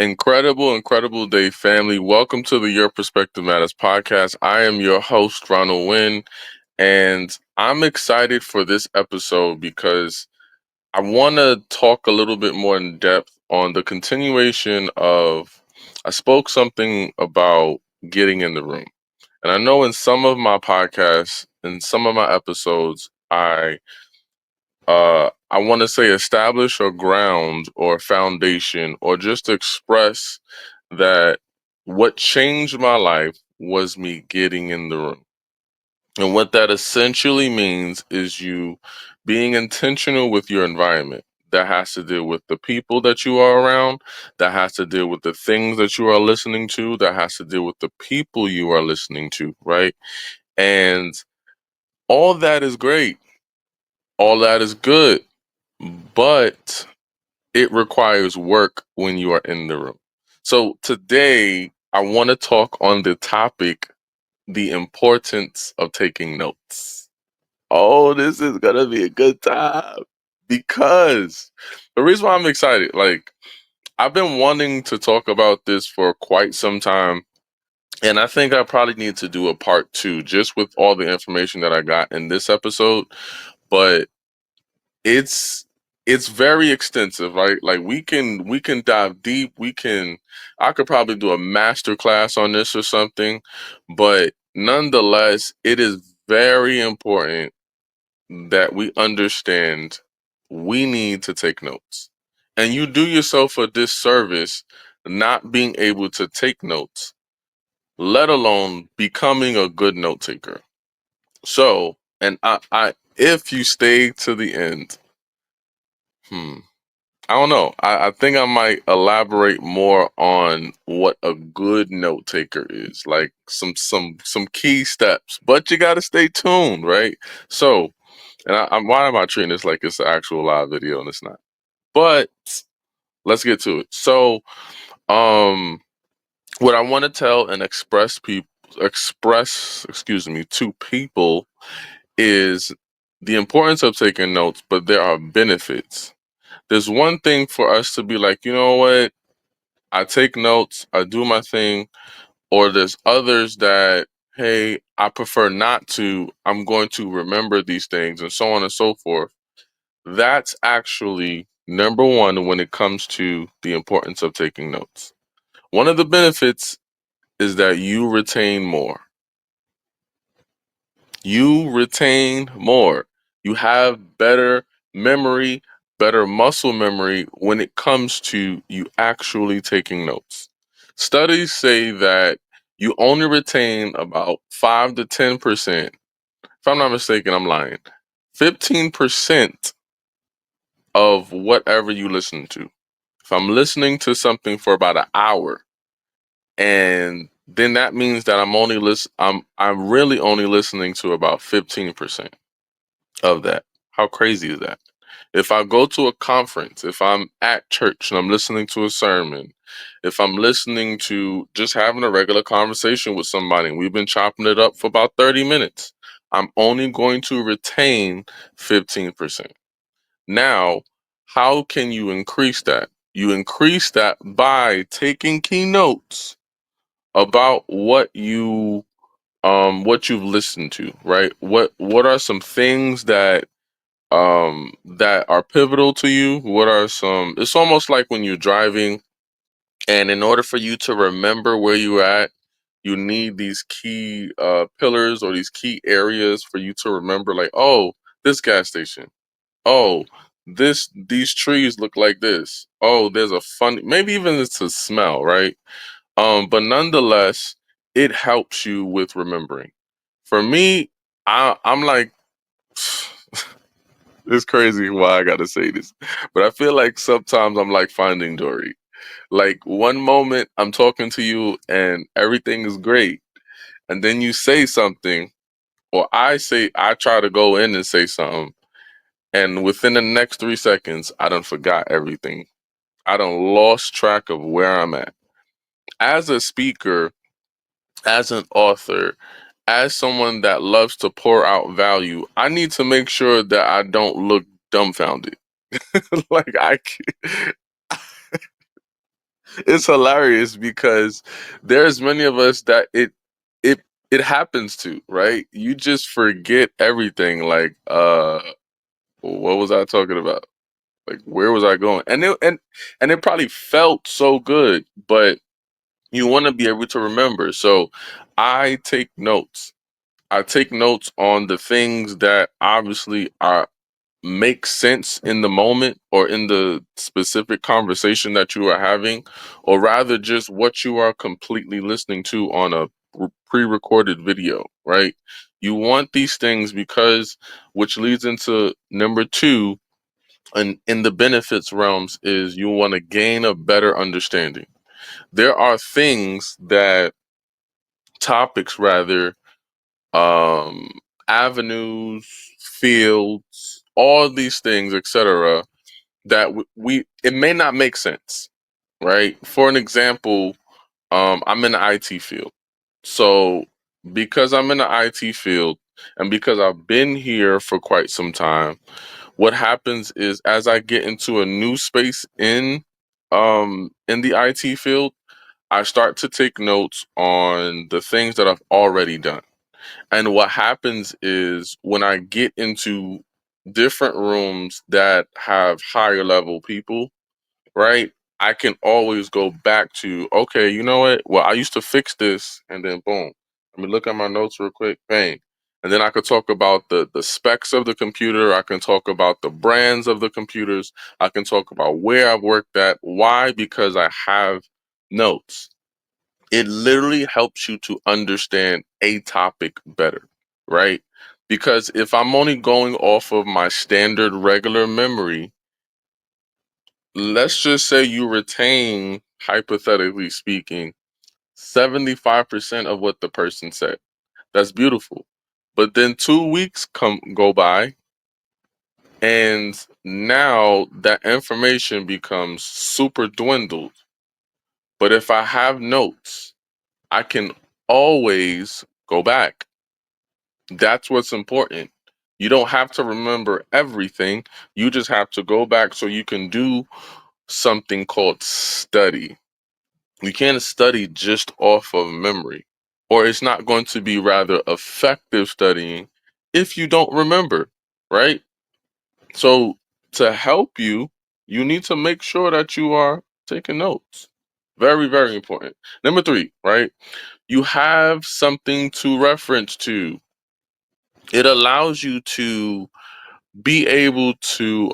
Incredible day, family. Welcome to the Your Perspective Matters podcast. I am your host, Ronald, and I'm excited for this episode because I want to talk a little bit more in depth on the continuation of. I spoke something about getting in the room. And I know in some of my podcasts, in some of my episodes, I want to say establish a ground or foundation or just express that what changed my life was me getting in the room. And what that essentially means is you being intentional with your environment. That has to deal with the people that you are around, that has to deal with the things that you are listening to, that has to deal with the people you are listening to, right? And all that is great, all that is good, but it requires work when you are in the room. So today, I want to talk on the topic, the importance of taking notes. Oh, this is going to be a good time because the reason why I'm excited, like, I've been wanting to talk about this for quite some time. And I think I probably need to do a part two just with all the information that I got in this episode. But it's it's very extensive, right? Like we can dive deep. I could probably do a master class on this or something, but nonetheless, it is very important that we understand we need to take notes. And you do yourself a disservice not being able to take notes, let alone becoming a good note taker. So, and I if you stay to the end, hmm, I don't know. I think I might elaborate more on what a good note taker is, like some key steps. But you got to stay tuned, right? So, and why am I treating this like it's an actual live video and it's not? But let's get to it. So, um, what I want to tell and excuse me, to people is the importance of taking notes, but there are benefits. There's one thing for us to be like, you know what? I take notes, I do my thing, or there's others that, hey, I prefer not to. I'm going to remember these things and so on and so forth. That's actually number one when it comes to the importance of taking notes. One of the benefits is that you retain more. You retain more. You have better memory, better muscle memory when it comes to you actually taking notes. Studies say that you only retain about 5 to 10%. If I'm not mistaken, I'm lying. 15% of whatever you listen to. If I'm listening to something for about an hour, and then that means that I'm really only listening to about 15% of that. How crazy is that? If I go to a conference, if I'm at church and I'm listening to a sermon, if I'm listening to just having a regular conversation with somebody and we've been chopping it up for about 30 minutes, I'm only going to retain 15%. Now, how can you increase that? You increase that by taking key notes about what you've listened to, right? What are some things that are pivotal to you? What are some It's almost like when you're driving and in order for you to remember where you're at, you need these key pillars or these key areas for you to remember, like, oh, this gas station. Oh, these trees look like this. Oh, there's a funny, maybe even it's a smell, right? But nonetheless, it helps you with remembering. For me, I'm like, it's crazy why I gotta say this, but I feel like sometimes I'm like Finding Dory. Like one moment I'm talking to you and everything is great, and then you say something, or I try to go in and say something, and within the next 3 seconds, I done forgot everything. I done lost track of where I'm at. As a speaker, as an author, as someone that loves to pour out value, I need to make sure that I don't look dumbfounded. Like It's hilarious because there's many of us that it it happens to, right? You just forget everything. Like, what was I talking about? Like, where was I going? And it probably felt so good, but you want to be able to remember. So I take notes. I take notes on the things that obviously are make sense in the moment or in the specific conversation that you are having, or rather just what you are completely listening to on a pre-recorded video, right? You want these things because, which leads into number two, and in the benefits realms, is you want to gain a better understanding. There are things that, topics rather, um avenues, fields, all these things, etc., that we it may not make sense, right? For an example, I'm in the IT field. So because I'm in the IT field and because I've been here for quite some time, what happens is as I get into a new space in the IT field, I start to take notes on the things that I've already done. And what happens is when I get into different rooms that have higher level people, right? I can always go back to, okay, you know what? Well, I used to fix this, and then boom. Let me look at my notes real quick, bang. And then I could talk about the specs of the computer. I can talk about the brands of the computers. I can talk about where I've worked at. Why? Because I have notes. It literally helps you to understand a topic better, right? Because if I'm only going off of my standard regular memory, let's just say you retain, hypothetically speaking, 75% of what the person said. That's beautiful. But then 2 weeks go by, and now that information becomes super dwindled. But if I have notes, I can always go back. That's what's important. You don't have to remember everything. You just have to go back so you can do something called study. You can't study just off of memory, or it's not going to be rather effective studying if you don't remember, right? So, to help you, you need to make sure that you are taking notes. Very, very important. Number three, right? You have something to reference to. It allows you to be able to,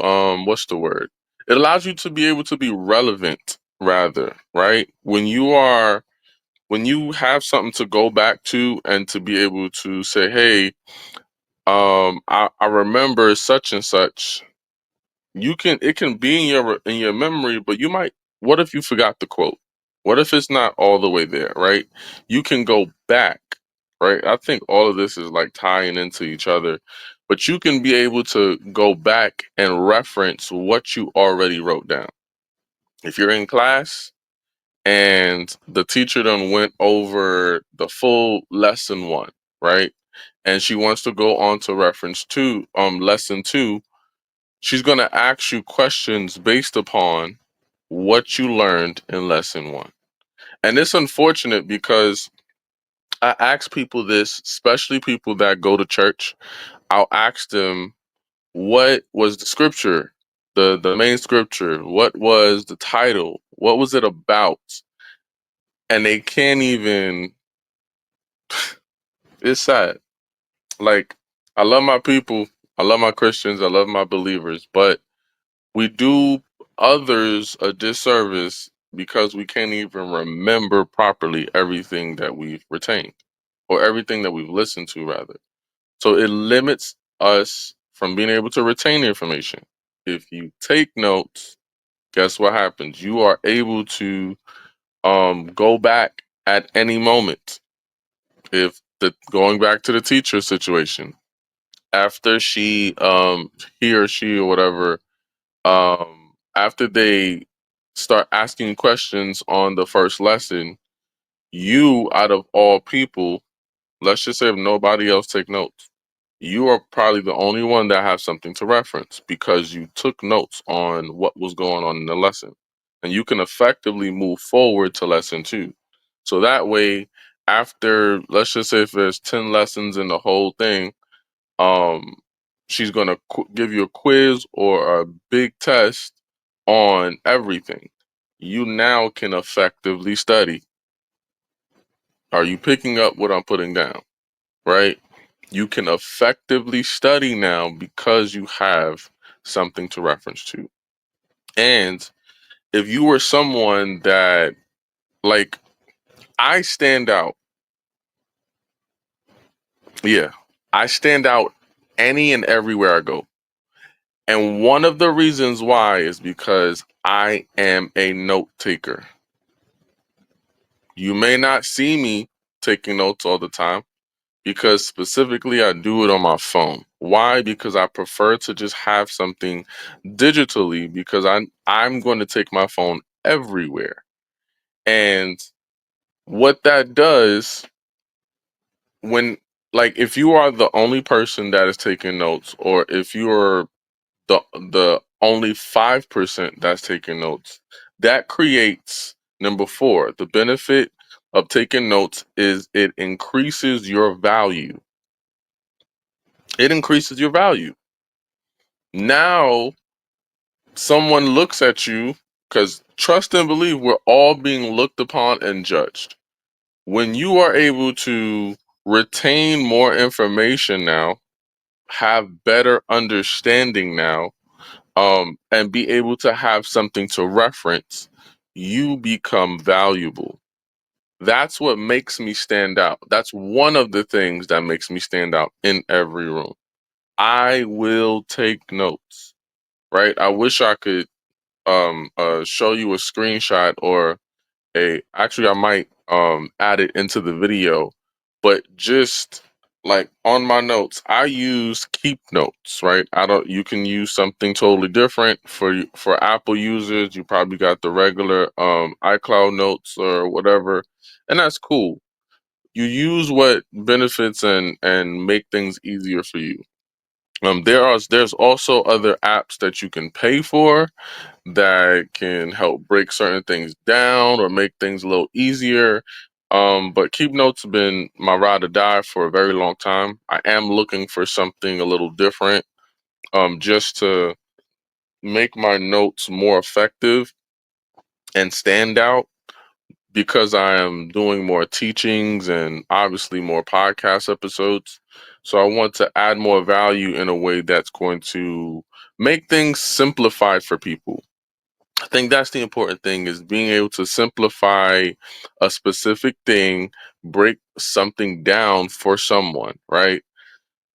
what's the word? It allows you to be able to be relevant, rather, right? When you have something to go back to and to be able to say, hey, I remember such and such. You can It can be in your memory, but you might, what if you forgot the quote? What if it's not all the way there, right? You can go back, right? I think all of this is like tying into each other, but you can be able to go back and reference what you already wrote down. If you're in class and the teacher done went over the full lesson one, right? And she wants to go on to reference two, lesson two, she's gonna ask you questions based upon what you learned in lesson one. And it's unfortunate because I ask people this, especially people that go to church. I'll ask them, what was the scripture, the main scripture? What was the title? What was it about? And they can't even. It's sad. Like, I love my people, I love my Christians, I love my believers, but we do others a disservice because we can't even remember properly everything that we've retained or everything that we've listened to, rather. So it limits us from being able to retain information. If you take notes, guess what happens? You are able to go back at any moment. If the Going back to the teacher situation, after he or she or whatever, after they start asking questions on the first lesson, you, out of all people, let's just say if nobody else take notes, you are probably the only one that has something to reference because you took notes on what was going on in the lesson. and you can effectively move forward to lesson two. So that way, after, let's just say if there's 10 lessons in the whole thing, um, she's going to give you a quiz or a big test on everything. You now can effectively study. Are you picking up what I'm putting down? Right? You can effectively study now because you have something to reference to. And if you were someone that, like, I stand out, yeah, I stand out any and everywhere I go. And one of the reasons why is because I am a note taker. You may not see me taking notes all the time because specifically I do it on my phone. Why? Because I prefer to just have something digitally because I'm going to take my phone everywhere. And what that does when, like, if you are the only person that is taking notes, or if you're the only 5% that's taking notes, that creates number four. The benefit of taking notes is it increases your value. It increases your value. Now someone looks at you, because trust and believe we're all being looked upon and judged. When you are able to retain more information now, have better understanding now, and be able to have something to reference, you become valuable. That's what makes me stand out. That's one of the things that makes me stand out in every room. I will take notes, right? I wish I could show you a screenshot, or actually I might add it into the video, but just like on my notes I use keep notes, right? I don't You can use something totally different. For Apple users, you probably got the regular iCloud notes or whatever, and that's cool. You use what benefits and make things easier for you. There's also other apps that you can pay for that can help break certain things down or make things a little easier. But Keep Notes have been my ride or die for a very long time. I am looking for something a little different, just to make my notes more effective and stand out, because I am doing more teachings and obviously more podcast episodes. So I want to add more value in a way that's going to make things simplified for people. I think that's the important thing, is being able to simplify a specific thing, break something down for someone, right?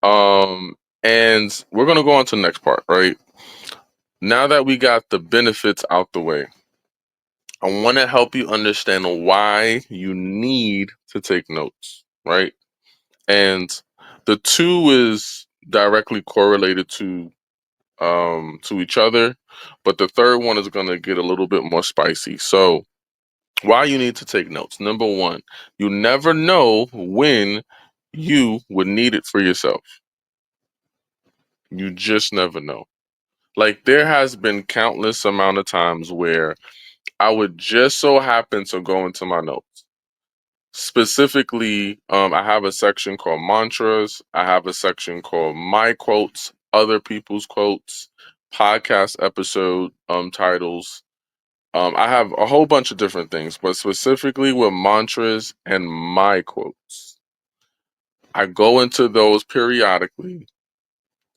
And we're gonna go on to the next part, right? Now that we got the benefits out the way, I want to help you understand why you need to take notes, right? And the two is directly correlated to each other, but the third one is going to get a little bit more spicy. So, why you need to take notes. Number one, you never know when you would need it for yourself. You just never know. Like, there has been countless amount of times where I would just so happen to go into my notes. Specifically, I have a section called mantras. I have a section called my quotes, other people's quotes, podcast episode titles. I have a whole bunch of different things, but specifically with mantras and my quotes, I go into those periodically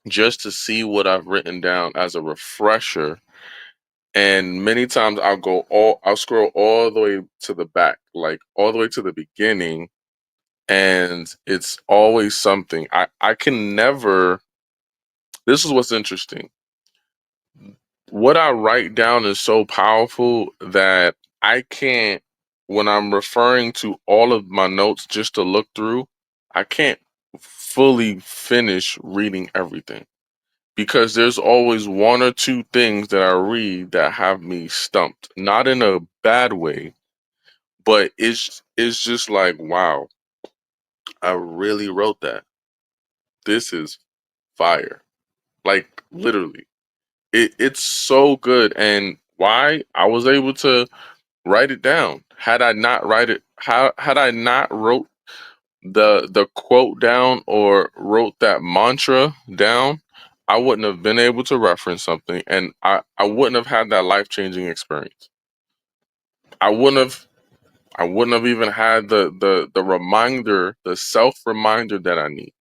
just to see what I've written down as a refresher. And many times I'll scroll all the way to the back, like all the way to the beginning, and it's always something. I can never, this is what's interesting. What I write down is so powerful that I can't, when I'm referring to all of my notes just to look through, I can't fully finish reading everything, because there's always one or two things that I read that have me stumped. Not in a bad way, but it's just like, wow, I really wrote that. This is fire. Like, literally. It's so good. And Why? I was able to write it down. Had I not write it, how had I not wrote the quote down or wrote that mantra down, I wouldn't have been able to reference something, and I wouldn't have had that life changing experience. I wouldn't have I wouldn't have even had the reminder, the self reminder that I need.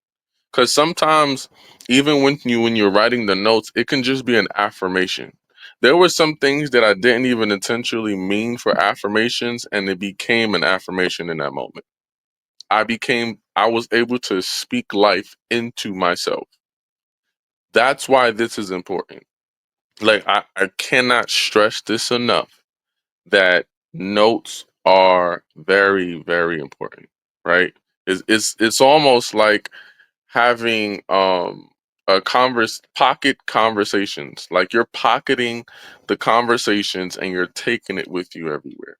Because sometimes, even when you're writing the notes, it can just be an affirmation. There were some things that I didn't even intentionally mean for affirmations, and it became an affirmation in that moment. I was able to speak life into myself. That's why this is important. Like I cannot stress this enough that notes are very, very important, right? It's almost like having a pocket conversations. Like you're pocketing the conversations and you're taking it with you everywhere.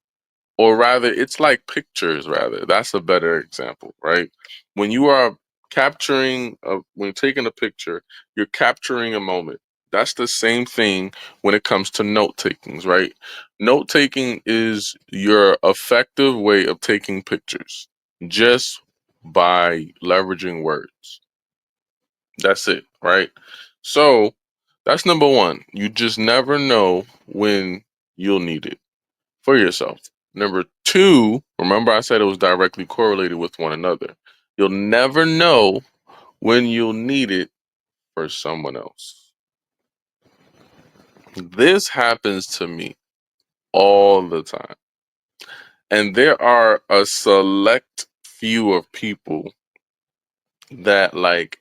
Or rather, it's like pictures, rather. That's a better example, right? When you are when you're taking a picture, you're capturing a moment. That's the same thing when it comes to note takings, right? Note taking is your effective way of taking pictures just by leveraging words. That's it, right? So that's number one. You just never know when you'll need it for yourself. Number two, remember I said it was directly correlated with one another. You'll never know when you'll need it for someone else. This happens to me all the time. And there are a select few of people that, like,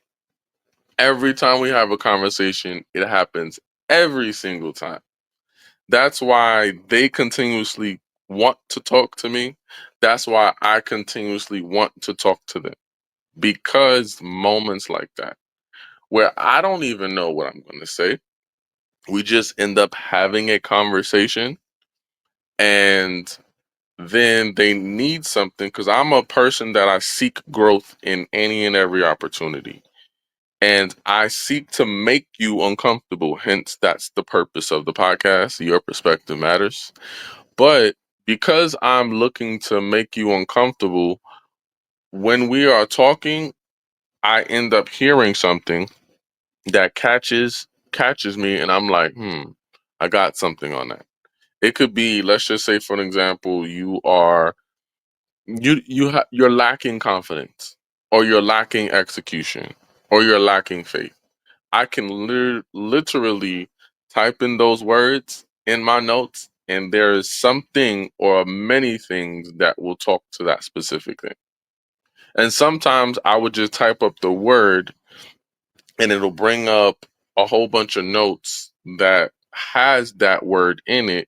every time we have a conversation, it happens every single time. That's why they continuously want to talk to me. That's why I continuously want to talk to them. Because moments like that, where I don't even know what I'm going to say, we just end up having a conversation, and then they need something because I'm a person that I seek growth in any and every opportunity. And I seek to make you uncomfortable. Hence, that's the purpose of the podcast. Your perspective matters. But because I'm looking to make you uncomfortable, when we are talking, I end up hearing something that catches me, and I'm like, I got something on that. It could be, let's just say, for an example, you're lacking confidence, or you're lacking execution, or you're lacking faith. I can literally type in those words in my notes, and there is something or many things that will talk to that specific thing. And sometimes I would just type up the word, and it'll bring up a whole bunch of notes that has that word in it,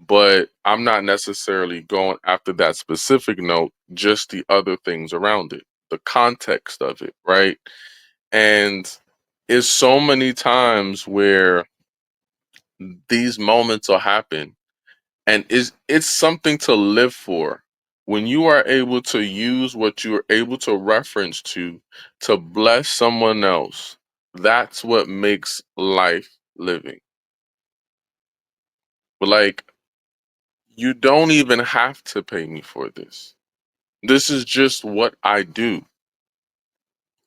but I'm not necessarily going after that specific note, just the other things around it, the context of it, right? And it's so many times where these moments will happen, and it's something to live for. When you are able to use what you're able to reference to bless someone else, that's what makes life living. But like, you don't even have to pay me for this. This is just what I do.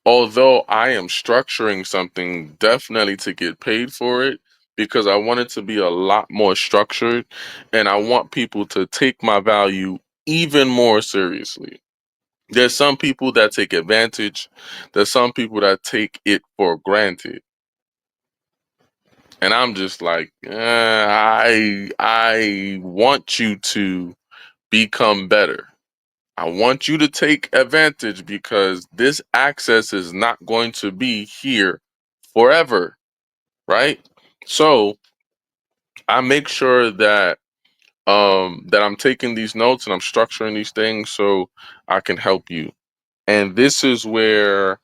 Although I am structuring something definitely to get paid for it, because I want it to be a lot more structured, and I want people to take my value even more seriously. There's some people that take advantage, there's some people that take it for granted. And I'm just like, I want you to become better. I want you to take advantage because this access is not going to be here forever, right? So I make sure that I'm taking these notes and I'm structuring these things so I can help you. And this is where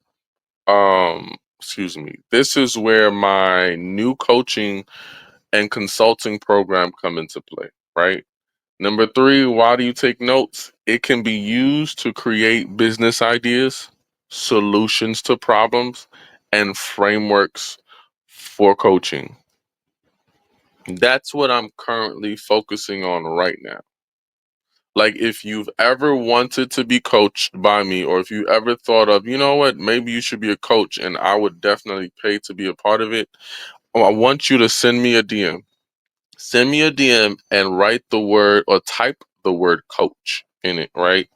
this is where my new coaching and consulting program come into play, right? Number three, why do you take notes? It can be used to create business ideas, solutions to problems, and frameworks for coaching. That's what I'm currently focusing on right now. Like, if you've ever wanted to be coached by me, or if you ever thought of, you know what, maybe you should be a coach and I would definitely pay to be a part of it, I want you to send me a DM. Send me a DM and write the word or type the word coach in it, right?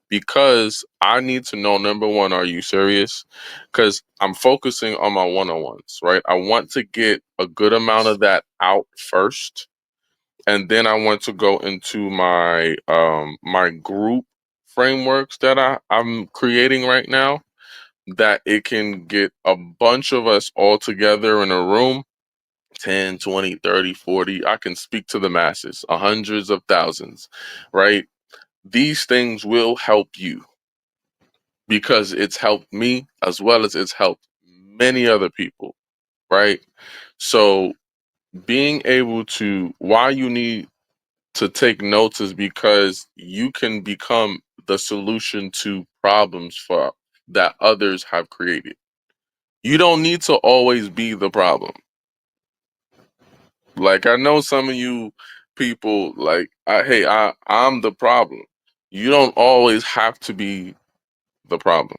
Because I need to know, number one, are you serious? Because I'm focusing on my one on ones, right? I want to get a good amount of that out first, and then I want to go into my group frameworks that I'm creating right now, that it can get a bunch of us all together in a room, 10, 20, 30, 40. I can speak to the masses, hundreds of thousands, right? These things will help you because it's helped me as well as it's helped many other people, right? So being able to, why you need to take notes is because you can become the solution to problems for that others have created. You don't need to always be the problem. Like, I know some of you people, like, I'm the problem. You don't always have to be the problem,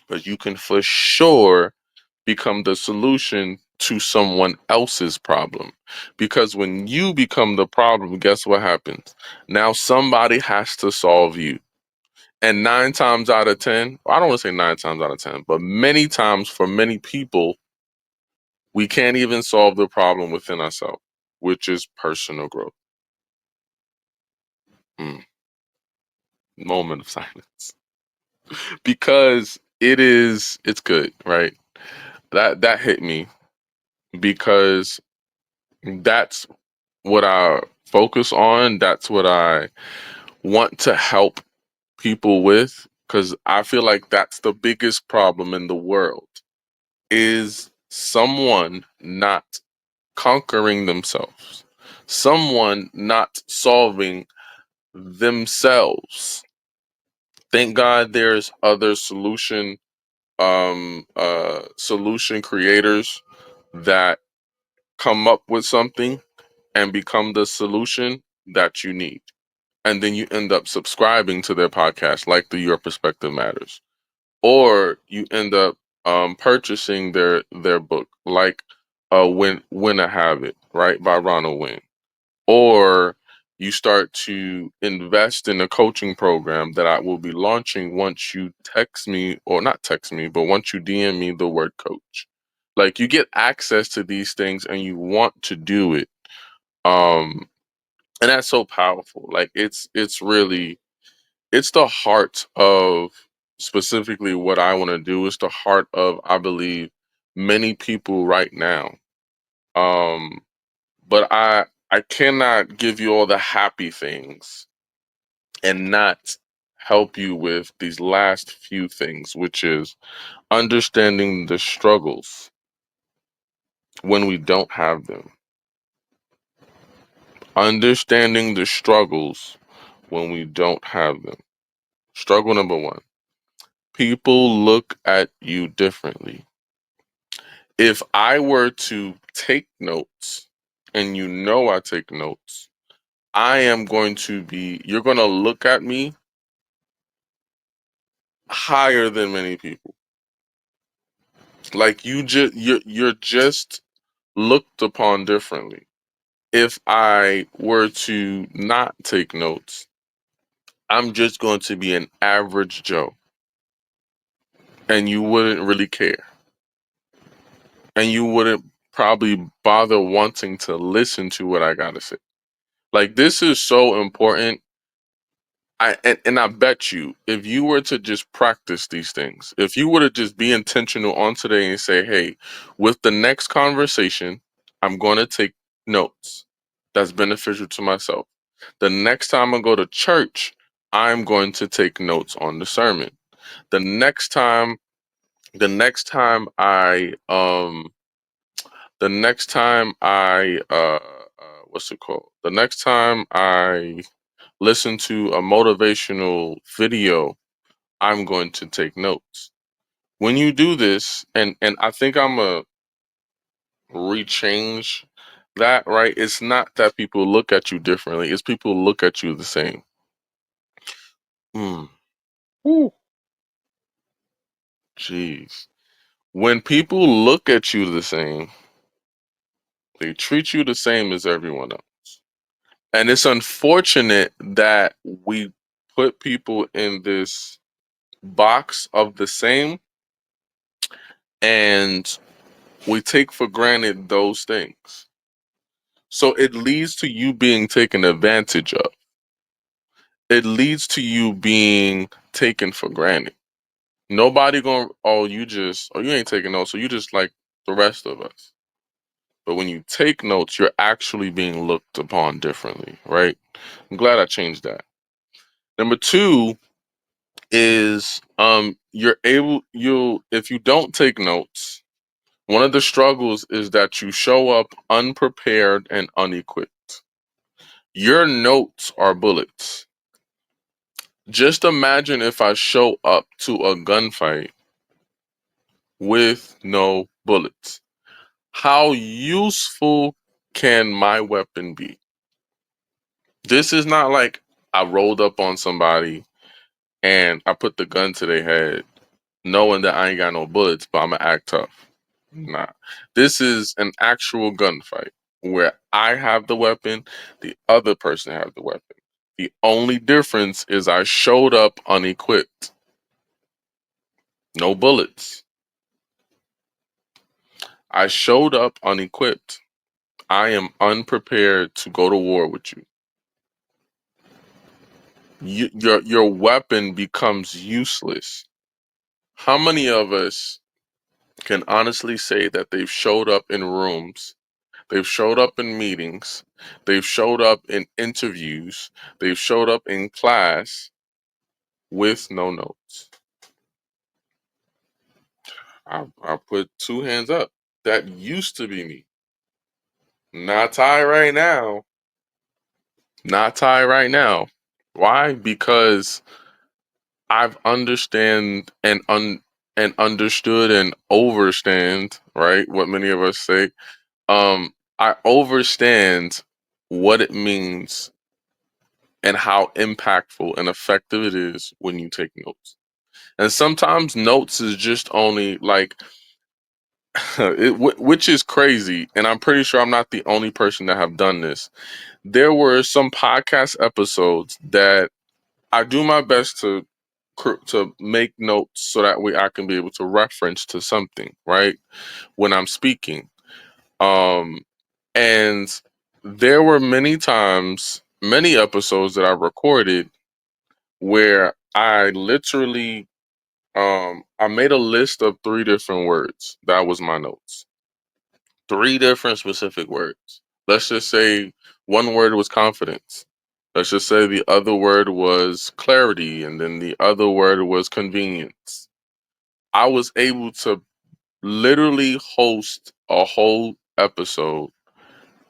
but you can for sure become the solution to someone else's problem. Because when you become the problem, guess what happens? Now somebody has to solve you. And 9 times out of 10, I don't want to say 9 times out of 10, but many times for many people, we can't even solve the problem within ourselves, which is personal growth. Mm, moment of silence. Because it's good, right? That hit me because that's what I focus on. That's what I want to help people with, because I feel like that's the biggest problem in the world, is someone not conquering themselves, someone not solving themselves. Thank God there's other solution creators that come up with something and become the solution that you need. And then you end up subscribing to their podcast, like the Your Perspective Matters. Or you end up purchasing their book, like Win a Habit, right, by Ronald Win. Or you start to invest in a coaching program that I will be launching once you text me, or not text me, but once you DM me the word coach. Like, you get access to these things and you want to do it. Um and that's so powerful. Like, it's really, it's the heart of specifically what I want to do. It's the heart of, I believe, many people right now. Um but I cannot give you all the happy things and not help you with these last few things, which is understanding the struggles when we don't have them. Understanding the struggles when we don't have them. Struggle number one: people look at you differently. If I were to take notes, and you know I take notes, I am going to be, you're going to look at me higher than many people. Like, you're just looked upon differently. If I were to not take notes, I'm just going to be an average Joe, and you wouldn't really care. And you wouldn't probably bother wanting to listen to what I got to say. Like, this is so important. And I bet you, if you were to just practice these things, if you were to just be intentional on today and say, hey, with the next conversation, I'm going to take notes that's beneficial to myself. The next time I go to church, I'm going to take notes on the sermon. The next time, the next time I the next time I what's it called? The next time I listen to a motivational video, I'm going to take notes. When you do this, and I think I'm a rechange That, right? It's not that people look at you differently, it's people look at you the same. Mm. Whew. Jeez. When people look at you the same, they treat you the same as everyone else. And it's unfortunate that we put people in this box of the same, and we take for granted those things. So it leads to you being taken advantage of. It leads to you being taken for granted. Nobody gonna, oh, you ain't taking notes, so you just like the rest of us. But when you take notes, you're actually being looked upon differently, right? I'm glad I changed that. Number two is you'll if you don't take notes, one of the struggles is that you show up unprepared and unequipped. Your notes are bullets. Just imagine if I show up to a gunfight with no bullets. How useful can my weapon be? This is not like I rolled up on somebody and I put the gun to their head, knowing that I ain't got no bullets, but I'm gonna act tough. Nah. This is an actual gunfight where I have the weapon, the other person has the weapon. The only difference is I showed up unequipped. No bullets. I showed up unequipped. I am unprepared to go to war with you. Your weapon becomes useless. How many of us can honestly say that they've showed up in rooms, they've showed up in meetings, they've showed up in interviews, they've showed up in class with no notes? I put two hands up. That used to be me. Not Ty right now. Not Ty right now. Why? Because I've and understood and overstand, right? What many of us say. I overstand what it means and how impactful and effective it is when you take notes. And sometimes notes is just only like which is crazy. And I'm pretty sure I'm not the only person that have done this. There were some podcast episodes that I do my best to make notes so that way I can be able to reference to something, right? When I'm speaking. Um and there were many times, many episodes that I recorded where I literally I made a list of three different words. That was my notes. Three different specific words. Let's just say one word was confidence. Let's just say the other word was clarity, and then the other word was convenience. I was able to literally host a whole episode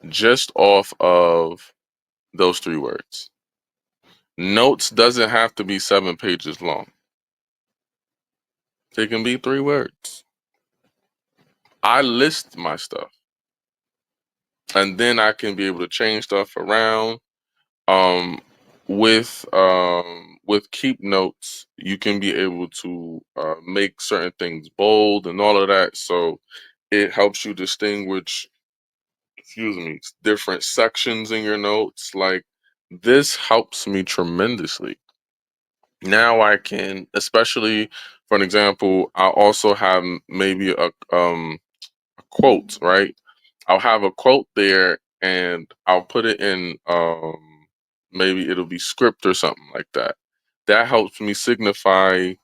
just off of those three words. Notes doesn't have to be 7 pages long. They can be three words. I list my stuff, and then I can be able to change stuff around. Um, with keep notes, you can be able to make certain things bold and all of that. So it helps you distinguish, excuse me, different sections in your notes. Like this helps me tremendously. Now I can, especially for an example, I also have maybe a quote, right? I'll have a quote there and I'll put it in maybe it'll be script or something like that. That helps me signify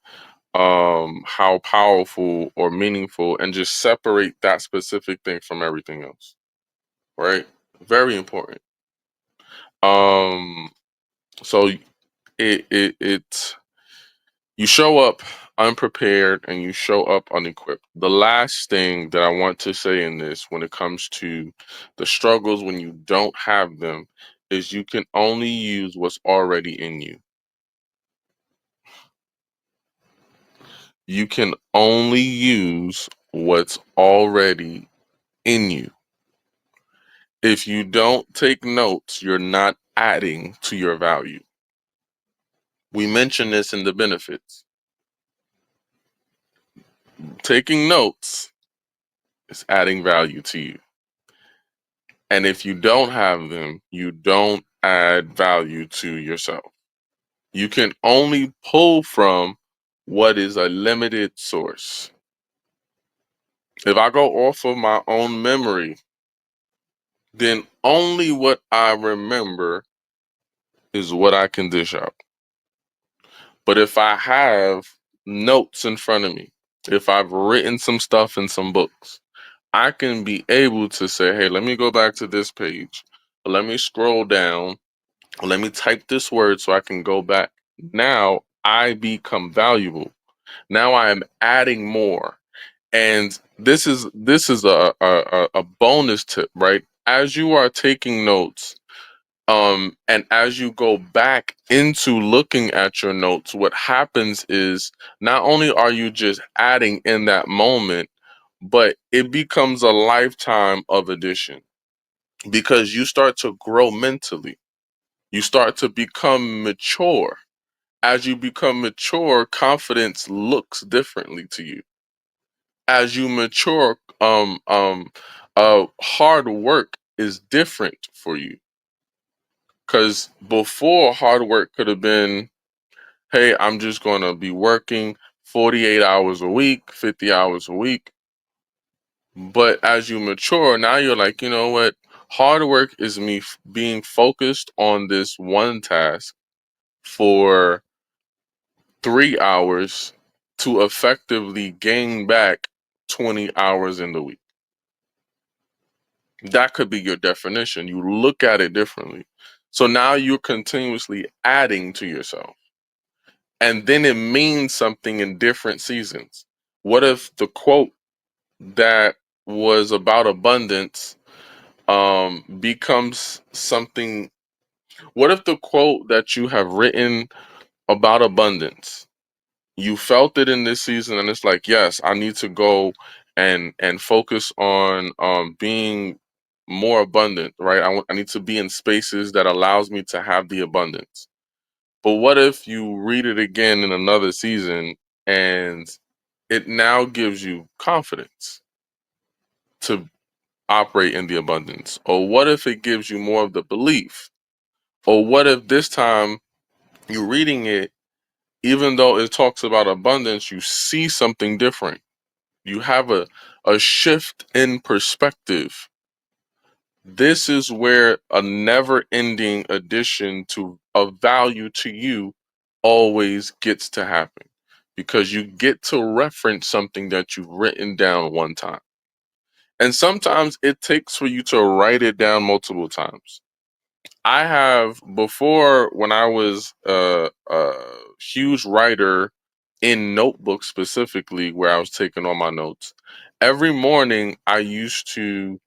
how powerful or meaningful and just separate that specific thing from everything else. Right? Very important. Um so it you show up unprepared and you show up unequipped. The last thing that I want to say in this when it comes to the struggles when you don't have them is you can only use what's already in you. You can only use what's already in you. If you don't take notes, you're not adding to your value. We mentioned this in the benefits. Taking notes is adding value to you. And if you don't have them, you don't add value to yourself. You can only pull from what is a limited source. If I go off of my own memory, then only what I remember is what I can dish out. But if I have notes in front of me, if I've written some stuff in some books, I can be able to say, hey, let me go back to this page. Let me scroll down. Let me type this word so I can go back. Now I become valuable. Now I am adding more. And this is a bonus tip, right? As you are taking notes, and as you go back into looking at your notes, what happens is not only are you just adding in that moment, but it becomes a lifetime of addition because you start to grow mentally. You start to become mature. As you become mature, confidence looks differently to you. As you mature, hard work is different for you. Because before, hard work could have been, hey, I'm just going to be working 48 hours a week, 50 hours a week. But as you mature, now you're like, you know what? Hard work is me being focused on this one task for 3 hours to effectively gain back 20 hours in the week. That could be your definition. You look at it differently. So now you're continuously adding to yourself. And then it means something in different seasons. What if the quote that was about abundance becomes something? What if the quote that you have written about abundance, you felt it in this season, and it's like, yes, I need to go and focus on being more abundant, right? I need to be in spaces that allows me to have the abundance. But what if you read it again in another season and it now gives you confidence to operate in the abundance? Or what if it gives you more of the belief? Or what if this time you're reading it, even though it talks about abundance, you see something different? You have a shift in perspective. This is where a never ending addition to a value to you always gets to happen because you get to reference something that you've written down one time. And sometimes it takes for you to write it down multiple times. I have before, when I was a huge writer in notebooks specifically, where I was taking all my notes. Every morning I used to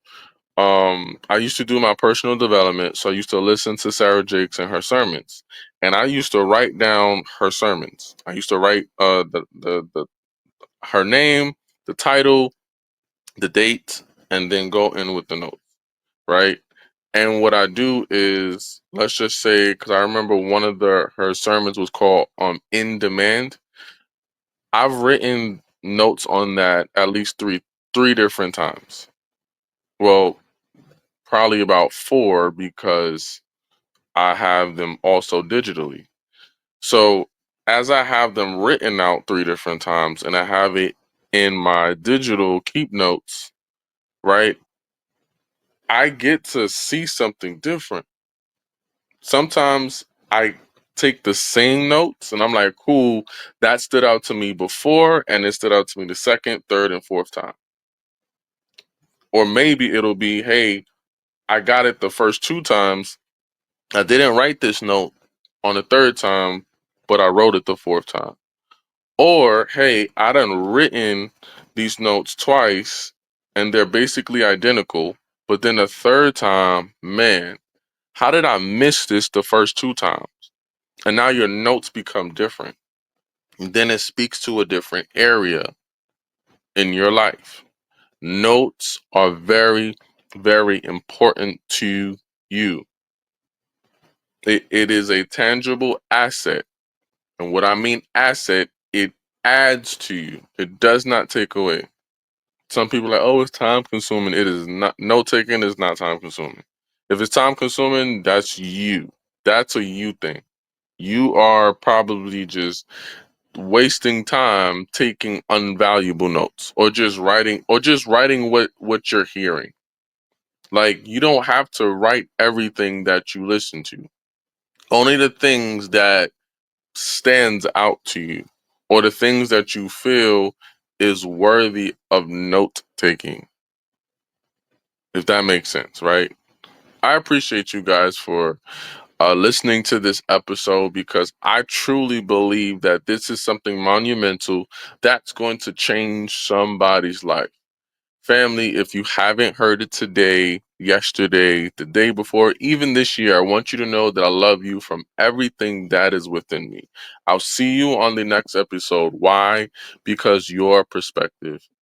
do my personal development, so I used to listen to Sarah Jakes and her sermons, and I used to write down her sermons. I used to write the her name, the title, the date, and then go in with the notes, right? And what I do is, let's just say, because I remember one of her sermons was called "In Demand." I've written notes on that at least three different times. Well, probably about four because I have them also digitally. So as I have them written out three different times and I have it in my digital keep notes, right? I get to see something different. Sometimes I take the same notes and I'm like, cool, that stood out to me before and it stood out to me the second, third, and fourth time. Or maybe it'll be, hey, I got it the first two times. I didn't write this note on the third time, but I wrote it the fourth time. Or, hey, I done written these notes twice and they're basically identical, but then the third time, man, how did I miss this the first two times? And now your notes become different. And then it speaks to a different area in your life. Notes are very very important to you. It is a tangible asset. And what I mean asset, it adds to you. It does not take away. Some people are like, oh, it's time consuming. It is not. No taking is not time consuming. If it's time consuming, that's you. That's a you thing. You are probably just wasting time taking unvaluable notes or just writing what you're hearing. Like you don't have to write everything that you listen to. Only the things that stands out to you or the things that you feel is worthy of note taking, if that makes sense, right? I appreciate you guys for listening to this episode because I truly believe that this is something monumental that's going to change somebody's life. Family, if you haven't heard it today, yesterday, the day before, even this year, I want you to know that I love you from everything that is within me. I'll see you on the next episode. Why? Because your perspective